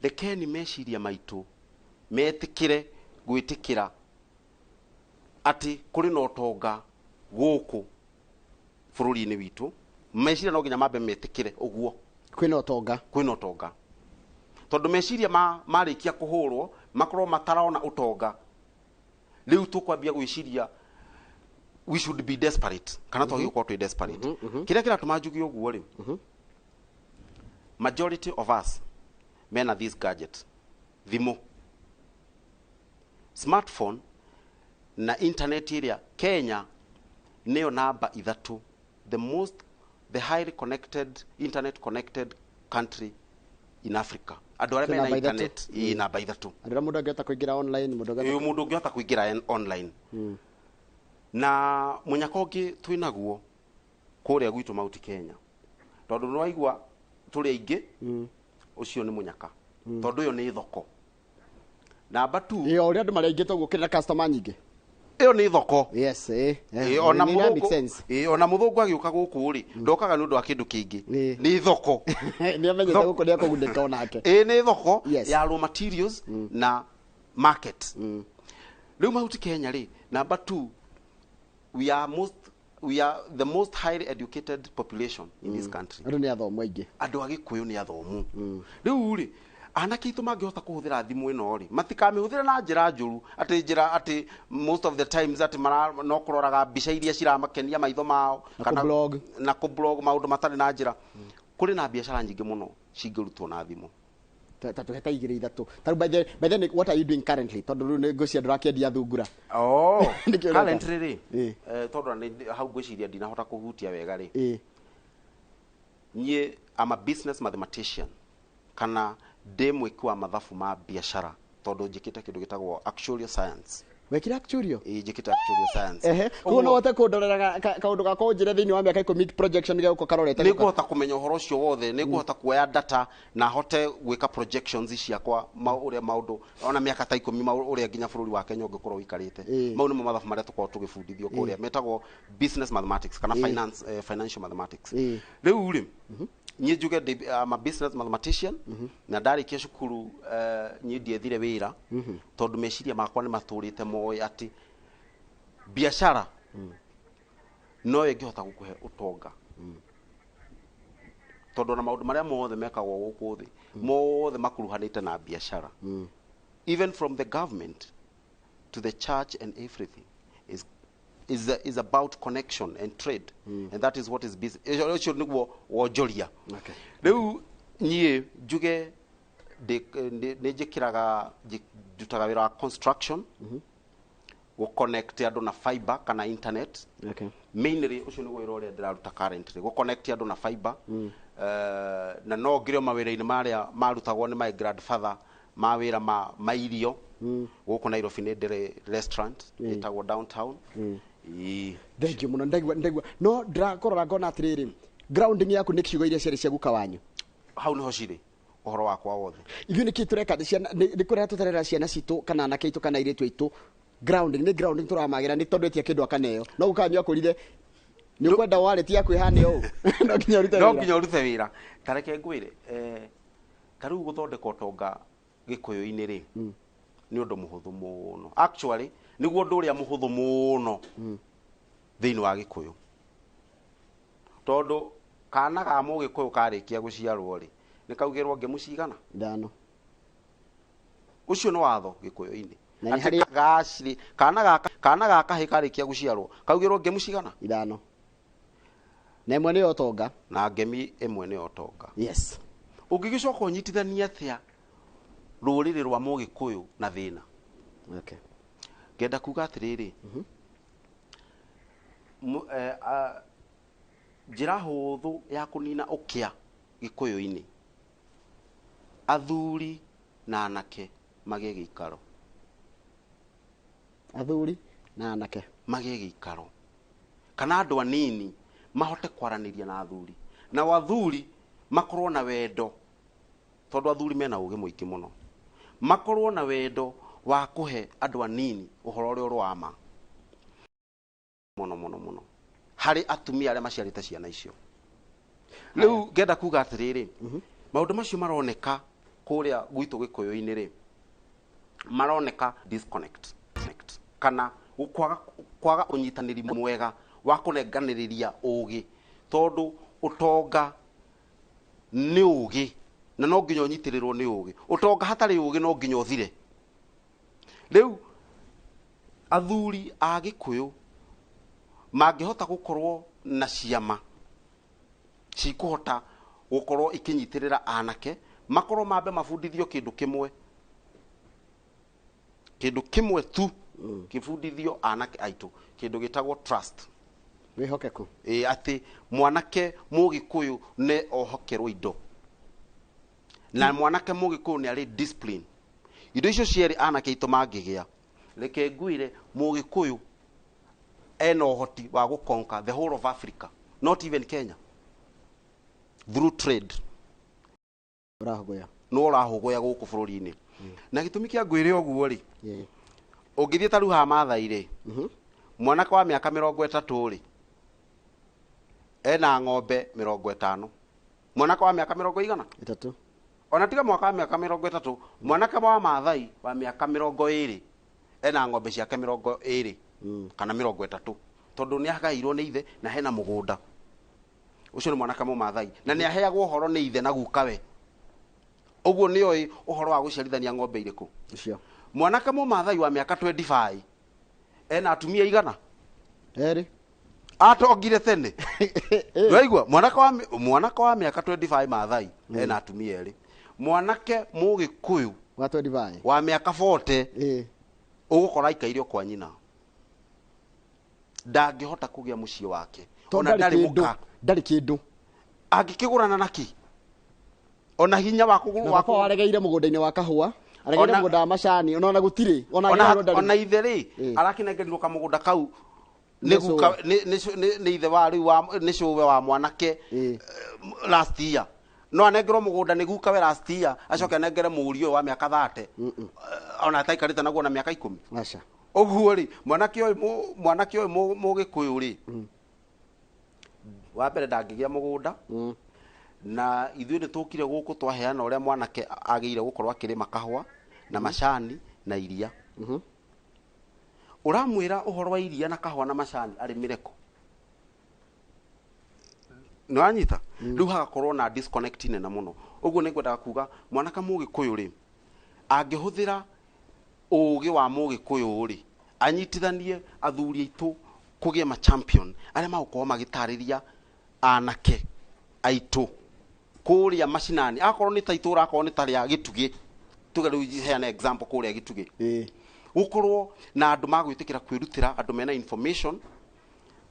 rekeni meciria maitu metikire gwitikira ati kuri no tonga guku bururi-ini witu meciria no nginya mambe metikire uguo kwina utonga tondu meciria marikia kuhurwo makorwo matarona utonga riu tukwambia gwiciria we should be desperate kana twagi gukorwo twi desperate kiria kiratuma njugi uguo ri majority of us mena this gadget thimu smartphone na internet area Kenya neo namba 3 the highly connected internet connected country in Africa andu arĩa mena internet namba 3 andu mundu angĩhota kuingira online mundu angĩhota kuingira online na munyaka ũngĩ twinaguo kũrĩa gwitũ Mount Kenya tondu nĩ waigua tũrĩ aingĩ ucio nĩ munyaka tondu yo nĩ thoko namba 2 iyo ũrĩa andũ marĩingĩte gũkĩrĩra customer nyingĩ iyo nĩ thoko ona mũthũngũ agĩũka gũkũ rĩ ndokaga nĩ ũndũ wa kĩndũ kĩngĩ nĩ thoko nĩ amenyete gũkũ nĩ akũgundĩka onake nĩ thoko ya raw materials na market rĩu Mount Kenya rĩ number 2 we are the most highly educated population in this country andu nĩ athomu aingĩ andu agĩkũyũ nĩ athomu rĩu rĩ anake itu mangĩhota kuhuthira thimu ino ri matikamihũthĩra na njĩra njũru ati most of the times ati no kuroraga mbica iria ciramakenia maitho mao kana ku blog maundu matari na njĩra kuri na biacara nyingĩ muno cingĩrutwo na thimu tatu heta igiri ithatu taru by then what are you doing currently tondu ni ngucia ndurakendia thungura currently ri tondu ni hau ngwiciria ndinahota kuhutia wega ri nie I'm a business mathematician kana ndimwiki wa mathabu ma biashara tondu njikite kindu gitagwo actuarial science wekira actuarial njikite actuarial science kuo no wote kundorera kaundu gako njire thiini wa miaka 10 projection ge uko karorete ni kuhota kumenya uhoro ucio wothe ni kuhota kuoya data na hote gwika projections ciakwa uria maundu ona miaka ta 10 uria nginya bururi wa Kenya ungikorwo wikarite mau ni mathabu maria tukorwo tugibundithio kuria metagwo business mathematics kana financial mathematics riu ri nye njuge I'm a business mathematician na ndarikia cukuru nye ndiethire wira tondu meciria makwa ni maturite moyo ati biashara no ingihota gukuhe utonga tondu na maundu maria mothe mekagwo guku thi mothe makuruhanite na biashara even from the government to the church and everything is about connection and trade and that is what is business should niguo wonjoria riu nie njuge ne njikiraga ndutaga wira wa construction go connect andu na fiber kana internet mainly ucio niguo wira uria ndiraruta currently go connect andu na fiber na no ngire mawira-ini maria marutagwo ni my grandfather mawira ma irio guku Nairobi ni ndire restaurant itagwo downtown thank you muno ndaigua no ndirakorora ngona atiriri grounding yaku ni kiugo iria ciari cia guka wanyu hau niho ciri uhoro wakwa wothe ithuĩ nĩkĩ tũreka nĩ kũrĩa tũtarera ciana citũ kana anake aitũ kana airĩtu aitũ grounding tũramagĩra nĩ tondũ etia kĩndũ akaneo no gũkanyua kũrire nĩ ũkwenda warĩti ya kwĩhane ũũ no nginya ũrute wĩra tareke ngwĩre tarĩu gũthondeka ũtonga gĩkũyũ-inĩ rĩ nĩ ũndũ mũhũthũ mũno actually nĩguo ũndũ ũrĩa mũhũthũ mũno thĩinĩ wa gĩkũyũ tondũ kana ga mũgĩkũyũ karĩkia gũciarwo rĩ nĩ kaugĩrwo ngemu cigana ithano ucio nĩ watho gĩkũyũ-inĩ atĩ kana gaka kahĩ karĩkia gũciarwo kaugĩrwo ngemu cigana ithano na ĩmwe nĩ ũtonga na ngemi ĩmwe nĩ ũtonga yes ũngĩgĩcoka ũnyitithania atĩa rũrĩrĩ rwa mũgĩkũyũ na thĩna ngenda kuga atĩrĩrĩ njĩra hũthũ ya kũnina ũkĩa gĩkũyũ-inĩ athuri na anake magĩe gĩikaro athuri na anake magĩe gĩikaro kana andũ anini mahote kwaranĩria na athuri na athuri makorwo na wendo tondũ athuri mena ũgĩ mũingĩ mũno makorwo na wendo wa kuhe andũ anini ũhoro ũrĩa ũrũama mũno harĩ atumia arĩa maciarĩte ciana icio rĩu ngenda kuga atĩrĩrĩ maũndũ macio maroneka kũrĩa gwitũ gĩkũyũ-inĩ rĩ maroneka disconnect kana kwaga ũnyitanĩri mwega wa kũnenganĩrĩria ũgĩ tondũ ũtonga nĩ ũgĩ na no nginya ũnyitĩrĩrwo nĩ ũgĩ ũtonga hatarĩ ũgĩ no nginya ũthire rĩu athuri a gĩkũyũ mangĩhota gũkorwo na ciama cikũhota gũkorwo ikinyitĩrĩra anake makorwo mambe mabundithio kĩndũ kimwe tu kĩbundithio anake aitũ kĩndũ gĩtagwo trust wĩhokeku atĩ mwanake mũgĩkũyũ nĩ ohokerwo indo na mwanake mũgĩkũyũ nĩ arĩ discipline indo icio cierĩ anake aitũ mangĩgĩa reke ngwĩre mũgĩkũyũ ena ũhoti wa gũconquer the whole of Africa not even Kenya through trade no ũrahũgũya gũkũ bũrũri-inĩ na gĩtũmi kĩa ngwĩre ũguo rĩ ũngĩthiĩ ta rĩu haha Maathai rĩ mwanake wa mĩaka 30 rĩ ena ng'ombe 50 mwanake wa mĩaka 30 ona tiga mwaka wa mĩaka 30 mwanake wa Maathai wa mĩaka 20 ena ng'ombe ciake 20 kana 30 tondũ nĩ ahagairwo nĩ ithe na hena mũgũnda ucio nĩ mwanake Maathai na nĩ aheagwo ũhoro nĩ ithe na gukawe ũguo nĩ oĩ ũhoro wa gũciarithania ng'ombe irĩkũ icio mwanake Maathai wa mĩaka 25 ena atumia igana erĩ atongire tene ndwaigua mwanake wa mĩaka 25 Maathai ena atumia erĩ mwanake Mũgĩkũyũ wa 25 wa mĩaka 40 ũgũkora ikairio kwa nyina ndangĩhota kũgĩa mũciĩ wake ona ndarĩ kĩndũ angĩkĩgũrana naki ona hinya wa kũgũrũ wa kwa aregeire mũgũnda-inĩ wa kahũa aregeire mũgũnda wa macani ona gũtirĩ ona itherĩ arakinengerirwo kamũgũnda kau nĩ ithe wa rĩu nĩ cũwe wa mwanake last year no anengerwo mũgũnda nĩ guka we last year acoke anengere mũriũ wa mĩaka 30 ona ataikarĩte naguo na mĩaka 10 aca ũguo rĩ mwanake ũyũ Mũgĩkũyũ rĩ wa mbere ndangĩgĩa mũgũnda na ithuĩ nĩ tũkire gũkũ twaheana ũrĩa mwanake agĩire gũkorwo akĩrĩma kahũa na macani na iria ũramwĩra ũhoro wa iria na kahũa na macani arĩmĩre kũ nĩ wanyita rĩu hagakorwo na disconnect nene mũno ũguo nĩ ngwendaga kuga mwanake Mũgĩkũyũ rĩ angĩhũthĩra ũũgĩ wa Mũgĩkũyũ rĩ anyitithanie athuri aitũ kũgĩa ma champion arĩa magũkorwo magĩtarĩria anake aitũ kũrĩa macinani akorwo nĩ ta itũra akorwo nĩ ta rĩa Gĩtugĩ tuge rĩu heana example kũrĩa Gĩtugĩ gũkorwo na andũ magwĩtĩkĩra kwĩrutĩra andũ mena information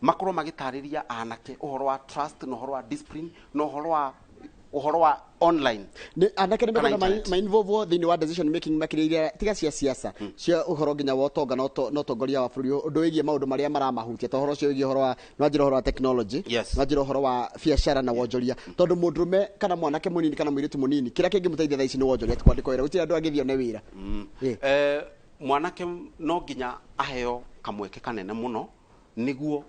makorwo magĩtarĩria anake ũhoro wa trust na ũhoro wa discipline na ũhoro wa online ni anake nĩ mekona ma involve thĩinĩ wa decision making makĩrĩire tiga cia siasa cia ũhoro nginya wa ũtonga na ũtongoria wa bũrũri ũndũ wĩgiĩ maũndũ marĩa maramahutia ta ũhoro ũcio wĩgiĩ ũhoro wa nwajĩra ũhoro wa technology nwajĩra ũhoro wa biacara na wonjoria tondũ mũndũrũme kana mwanake mũnini kana mũirĩtu mũnini kĩrĩa kĩngĩmũteithia thaa ici nĩ wonjoria kwandĩka wĩra gũtirĩ andũ angĩthio nĩ wĩra mwanake no nginya aheo kamweke kanene mũno nĩguo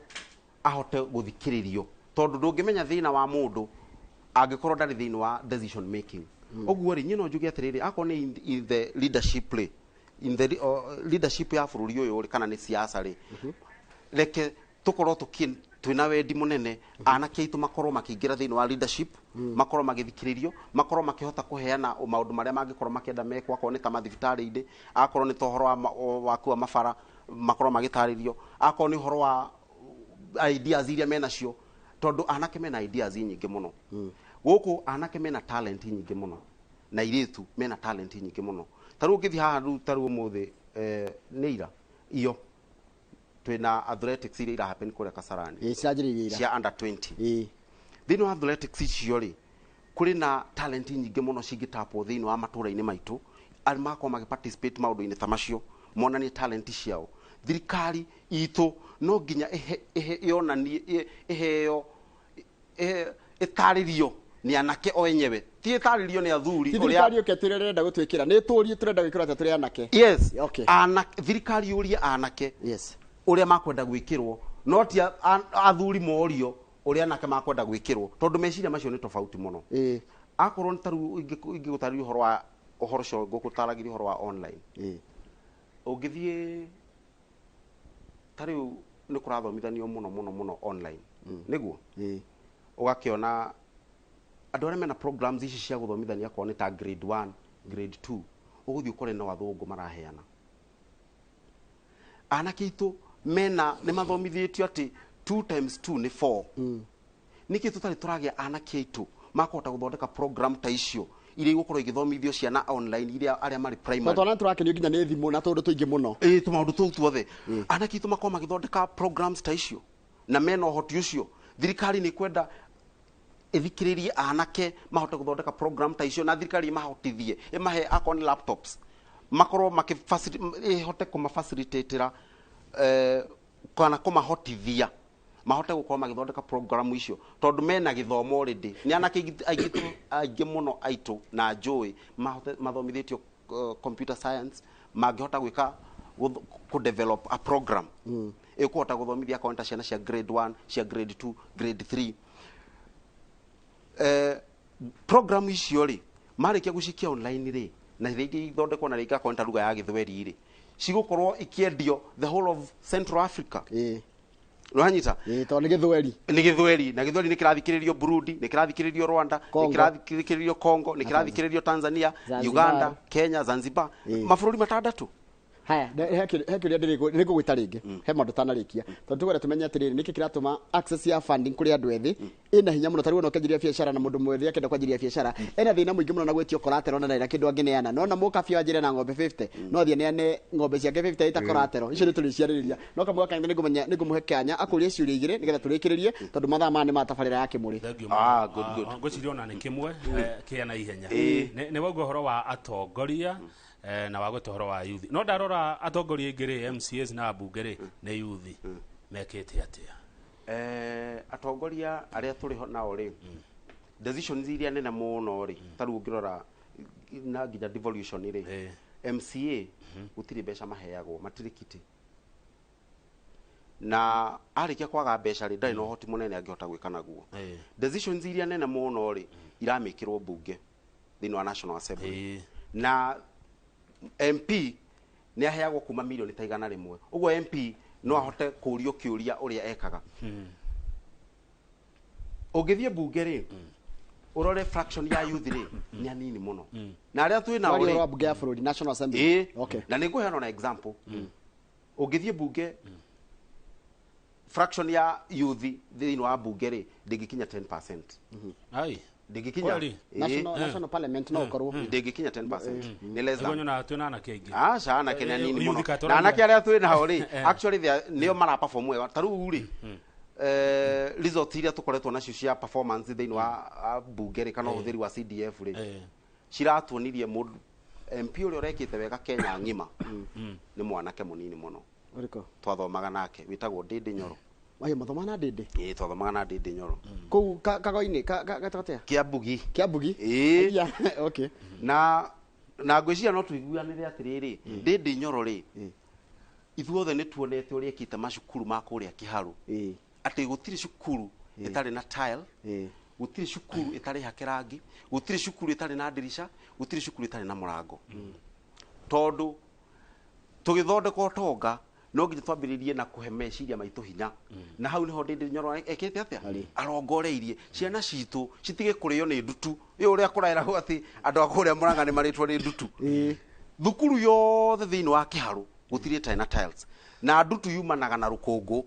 ahote gũthikĩrĩrio tondũ ndũngĩmenya thĩna wa mũndũ angĩkorwo ndarĩ thĩinĩ wa decision making ũguo rĩ nyino njuge atĩrĩrĩ akorwo nĩ in the leadership play in the leadership ya bũrũri ũyũ rĩ kana nĩ siasa rĩ reke tũkorwo twĩna wendi mũnene anake aitũ makorwo makĩingĩra thĩinĩ wa leadership makorwo magĩthikĩrĩrio makorwo makĩhota kũheana maũndũ marĩa mangĩkorwo makĩenda mekwo akorwo nĩ ta mathibitarĩ-inĩ akorwo nĩ ta ũhoro wa kuwa mabara makorwo magĩtarĩrio akorwo nĩ ũhoro wa ideas iria menacio tondũ anake mena ideas nyingĩ mũno gũkũ anake mena talent nyingĩ mũno na airĩtu mena talent nyingĩ mũno tarĩu ũngĩthiĩ haha rĩu tarĩu ũmũthĩ nĩ ira iyo twĩna athletics iria ira happen kũrĩa Kasarani cia under 20 thĩinĩ wa athletics icio rĩ kũrĩ na talent nyingĩ mũno cingĩtapwo thĩinĩ wa matũũra-inĩ maitũ arĩa makorwo magĩparticipate maũndũ-inĩ ta macio monanie talent ciao thirikari itũ no nginya yonanie iheo itarĩrio nĩ anake o enyewe ti itarĩrio nĩ athuri thirikari ũketĩrĩrenda gũtwĩkĩra nĩ tũrie tũrenda gwĩkĩrwo ta tũrĩ anake yes thirikari yũrie anake ũrĩa makwenda gwĩkĩrwo no ti athuri morio ũrĩa anake makwenda gwĩkĩrwo tondũ meciria macio nĩ tofauti mũno akorwo nĩ tarĩu ingĩgũtarĩria ũhoro ũcio ngũgũtaragĩria ũhoro wa online ũngĩthiĩ tarĩu nĩ kũrathomithanio mũno online nĩguo ũgakĩona andũ arĩa mena programs ici cia gũthomithania akorwo nĩ ta grade 1 grade 2 ũgũthiĩ ũkore no athũngũ maraheana anake aitũ nĩ mathomithĩtio atĩ 2 times 2 nĩ 4 nĩkĩ tũtarĩ tũragĩa anake aitũ makahota gũthondeka program ta icio iria igũkorwo igĩthomithio ciana online iria arĩa marĩ primary tondũ tũrakenio nginya nĩ thimũ na tondũ tũingĩ mũno tũmaũndũ tũu tuothe anake aitũ makorwo magĩthondeka programs ta icio na mena ũhoti ũcio thirikari nĩ kwenda ithikĩrĩrie anake mahote gũthondeka program ta icio na thirikari mahotithie ĩmahe akorwo nĩ laptops makorwo ĩhote kũmafacilitatĩra kana kũmahotithia mahote gũkorwo magĩthondeka program icio tondũ mena gĩthomo already nĩ anake aingĩ mũno aitũ na njũĩ mathomithĩtio computer science mangĩhota gwĩka develop a program ĩkũhota gũthomithia akorwo ta ciana cia grade 1 cia grade 2 grade 3 program icio rĩ marĩkia gũcikia online rĩ na rĩngĩ ithondekwo na rĩngĩ akorwo ta lugha ya Gĩthweri rĩ cigũkorwo ikĩendio the whole of Central Africa Rwanyita tondũ nĩ Gĩthweri na Gĩthweri nĩ kĩrathikĩrĩrio Burundi nĩ kĩrathikĩrĩrio Rwanda nĩ kĩrathikĩrĩrio Congo nĩ kĩrathikĩrĩrio Tanzania Uganda Kenya Zanzibar mabũrũri matandatũ haya hekiria ndiri kugwita ringi he maundu tanarikia tondu tugore tumenye atiriri niki kiratuma access ya funding kuri andu ethi ina hinya muno tariwe no kenjiria biashara na mundu mwethia kenda kwanjiria biashara ena thina muingi muno na gwetio collateral na ina kindu angineana no na mukabia njire na ng'ombe 50 no thie neane ng'ombe ciake 50 ita collateral icio ni turiciaririria no kamwe kangi ni ngumuhe kanya akuria ciuria igire nigetha turikiririe tondu mathaa mane matabarira yake muri good ngwiciria ona ni kimwe kia na ihenya ni wauga horo wa atongoria na wagwete horo wa youth no ndarora atongoria ingiri MCAs na abungeri ni youth mekete atia atongoria aria turi nao ri decisions iria nene muno ri taru ngirora na nginya devolution ri MCA gutiri mbeca maheagwo matirikiti na arikia kwaga mbeca ri ndari no hoti munene angihota gwika naguo decisions iria nene muno ri iramikirwo bunge thini wa National Assembly na MP ni aheagwo kuma milioni ta 100 uguo MP no ahote kurio kiuria uria ekaga ugithie bunge ri urore fraction ya youth ri ni anini muno na aria twi na uri bunge ya bururi National Assembly okay na ninguheana na example ugithie bunge fraction ya youth thini wa bunge ri ndingikinya 10%. Ai ndingikinya national parliament no korwo ndingikinya 10%. Ni less than gonyo na twina na keingi sana kenya nini muno na anake aria twi naho ri actually nio mara perform wega taru ri result iria tukoretwo nacio cia performance thini wa bunge ri kana uthiri wa CDF ri ciratuonirie mundu MP uria urekite wega Kenya ngima ni mwanake munini muno uriko twathomaga nake witagwo Ndindi Nyoro Wahi mathoma na Ndindi twathomaga na Ndindi Nyoro ku kagoini gatatia Kiambugi okay na ngwiciria no tuiguanire atiriri Ndindi Nyoro ri ithuothe ni tuonete uria ekite macukuru ma kuria Kiharu ati gutiri cukuru itari na tile gutiri cukuru itari hakirangi gutiri cukuru itari na dirisha gutiri cukuru itari na murango tondu tugithondeka tonga no nginya twambiririe na kuhe meciria maitu hinya na hau niho Ndindi Nyoro ekete atia arongoreirie ciana citu citige kurio ni ndutu iyo uria kuraira ati andu akuria Murang'a ni maritwo ni ndutu thukuru yothe thini wa Kiharu gutiri na tiles na ndutu yumanaga na rukungu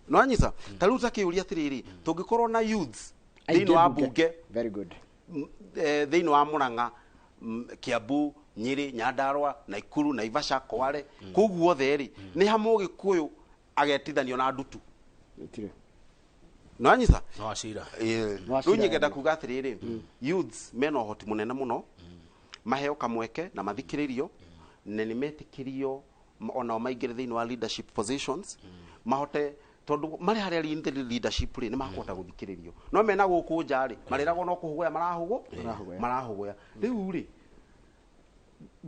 no anyisa taruta kiuria atiriri tungikorwo na youths thini wa bunge very good thini wa Murang'a Kiambu Nyeri Nyandarua Naikuru Naivasha Kware kuguo theri ni hamwe Gikuyu agetithanio na ndutu itire no anyisa no ashira runyigenda kuga atiriri youths meno hoti munene muno maheo kamweke na mathikiririo ne nimetikirio ona maingire thini wa leadership positions mahote tondu mari haria leadership ri ni makota guthikiririo no mena guku njari marirago no kuhugoya marahugoya riu ri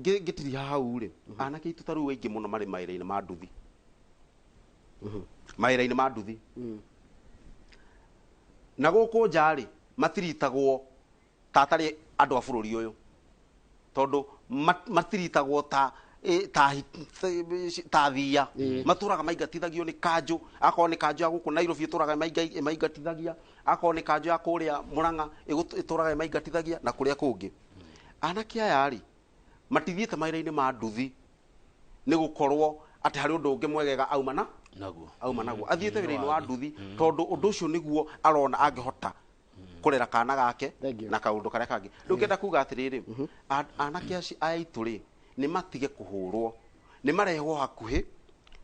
gitiri hau ri anake itu taru wengi muno mari maira-ini ma nduthi maira-ini ma nduthi na guku njari matiritagwo tatari andu a bururi uyu tondu matiritagwo ta thia maturaga maigatithagio ni kanju akoo ni kanju ya guku Nairobi ituraga maigatithagia akoo ni kanju ya kuria Murang'a ituraga maigatithagia na kuria kungi anake aya ri matithiete maira-ini ma nduthi ni gukorwo ati hari undu ungi mwegega auma naguo athiete wira-ini wa nduthi tondu undu ucio niguo arona angihota kurera kana gake na kaundu karia kangi ndungenda kuga atiriri anake aitu ri ni matige kuhurwo ni marehwo hakuhi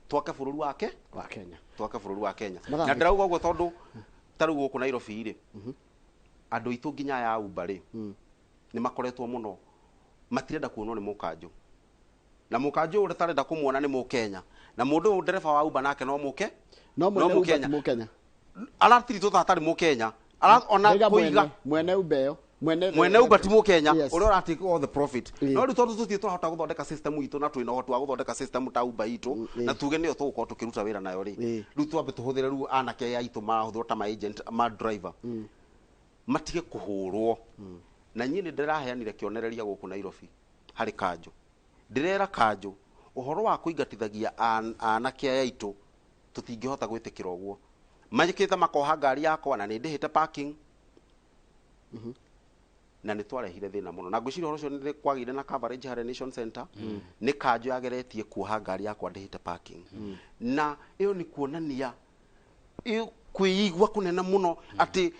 twake bururi wa Kenya twake bururi wa Kenya na ndirauga uguo tondu taru guku Nairobi ri andu itu nginya ya ubari ni makoretwo muno matirenda kuonwo ni mukanjo na mukanjo uri tarenda kumuona ni mukenya na mundu ndereba wa uba nake no mukenya aratiritwo tatari mukenya ona kuiga mwene ubeo mwene uba ti mukenya uria urati all the profit no ri tondu tutie twahota guthondeka system itu na twina uhoti wa guthondeka system ta uba itu na tuge niyo tugukorwo tukiruta wira nayo ri riu twambe tuhuthire riu anake ya itu mahuthwo ta ma agent ma driver matige kuhurwo na nyini ndiraheanire kionereria guku Nairobi hari kanjo ndirera kanjo uhoro wa kuingatithagia anake ya itu tutingihota gwitikira uguo majikite makoha ngari yakwa na ni ndihite parking na nĩ twarehire thĩna mũno na ngwĩciria ũhoro ũcio nĩ kwagĩire na coverage harĩa Nation Center nĩ kanjũ yageretie kuoha ngari yakwa ndĩhĩte parking na ĩyo nĩ kuonania kwĩigua kũnene mũno atĩ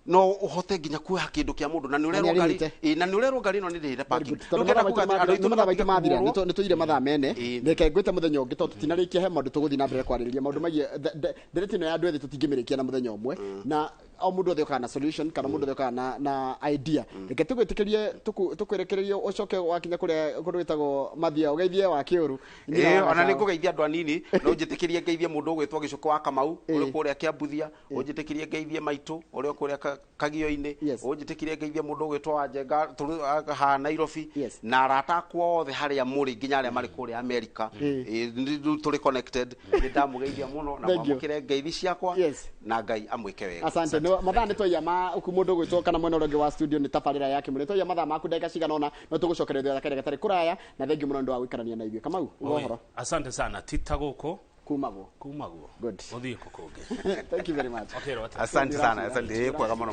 no uhote nginya kuoha kindu kia mundu na ni urerwo ngari na ni urerwo ngari no ni ndĩhĩte parking ndũngĩenda kuga andũ mathaa maingĩ mathira nĩ tũire mathaa mene reke ngwĩte mũthenya ũngĩ tondũ tutinarĩkia he maũndũ tũgũthiĩ na mbere kwarĩrĩria maũndũ maingĩ ndereti ĩno ya andũ ethĩ tũtingĩmĩrĩkia na mũthenya ũmwe na o mũndũ othe ũkaga na solution kana mũndũ othe ũkaga na idea reke tũgwĩtĩkĩrie tũkwĩrekererie ũcoke wakinya kũrĩa gwĩtagwo mathia ũgeithie wa kĩũru ona nĩ ngũgeithia andũ anini no njĩtĩkĩrie ngeithie mũndũ ũgwĩtwo Gĩcũkũ wa Kamau ũrĩ kũrĩa Kĩambuthia ũnjĩtĩkĩrie ngeithie maitũ ũrĩ kũrĩa Kagio-inĩ ũnjĩtĩkĩrie ngeithie mũndũ ũgwĩtwo wa Njenga ha Nairobi na arata akwa othe harĩa mũrĩ nginya arĩa marĩ kũrĩa America tũrĩ connected nĩ ndamũgeithia mũno na mwamũkĩre ngeithi ciakwa na Ngai amwĩke wega. Asante mathaa nĩ twaia ma mũndũ ũgwĩtwo kana mwena ũrĩa ũngĩ wa studio nĩ tabarĩra yake mũrĩ twaia mathaa maku ndagĩka cigana ũna no tũgũcokereria thakare gatarĩ kũraya na thengiũ mũno nĩ wa gũikarania na ithuĩ Kamau ũhoro. Asante sana tita gũkũ kumagwo good ũthiĩ kũkũngĩ. Thank you very much. Asante sana asante kwega mũno